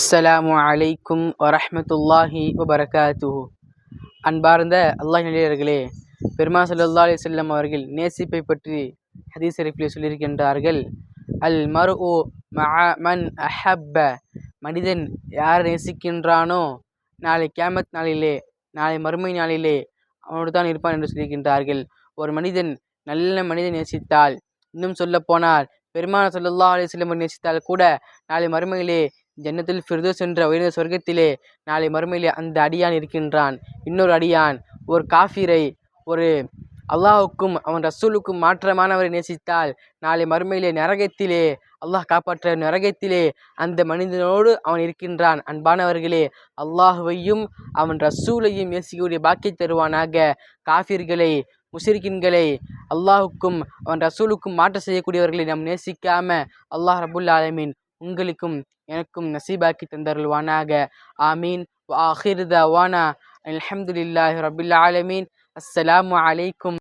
அஸ்ஸலாமு அலைக்கும் வரஹ்மத்துல்லாஹி வபரகாத்துஹு. அன்பார்ந்த அல்லாஹ் நல்லடியார்களே, பெருமானார் ஸல்லல்லாஹு அலைஹி வஸல்லம் அவர்கள் நேசிப்பை பற்றி ஹதீஸ் ஷரீஃபிலே சொல்லியிருக்கின்றார்கள். அல் மர்உ மஅ மன் அஹப்ப, மனிதன் யாரை நேசிக்கின்றானோ நாளை கியாமத் நாளிலே, நாளை மறுமை நாளிலே அவனோடு தான் இருப்பான் என்று சொல்லியிருக்கின்றார்கள். ஒரு மனிதன் நல்ல மனிதன் நேசித்தால், இன்னும் சொல்ல போனால் பெருமானார் ஸல்லல்லாஹு அலைஹி வஸல்லம் நேசித்தால் கூட நாளை மறுமையிலே ஜன்னத்துல் ஃபிர்தௌஸ் என்ற உயர்ந்த சொர்க்கத்திலே நாளை மறுமையிலே அந்த அடியான் இருக்கின்றான். இன்னொரு அடியான் ஒரு காஃபிரை, ஒரு அல்லாஹுக்கும் அவன் ரசூலுக்கும் மாற்றமானவரை நேசித்தால் நாளை மறுமையிலே நரகத்திலே, அல்லாஹ் காப்பாற்ற நரகத்திலே அந்த மனிதனோடு அவன் இருக்கின்றான். அன்பானவர்களே, அல்லாஹுவையும் அவன் ரசூலையும் நேசிக்கக்கூடிய பாக்கிய தருவானாக. காஃபிர்களை, முஷ்ரிக்கின்களை, அல்லாஹுக்கும் அவன் ரசூலுக்கும் மாற்ற செய்யக்கூடியவர்களை நாம் நேசிக்காம அல்லாஹ் ரப்புல் ஆலமீன் உங்களுக்கும் எனக்கும் நசீபாக்கி தந்தருள்வானாக. ஆமீன். வ ஆகிரு தஅவானா அல்ஹம்துலில்லாஹி ரப்பில் ஆலமீன். அஸ்ஸலாமு அலைக்கும்.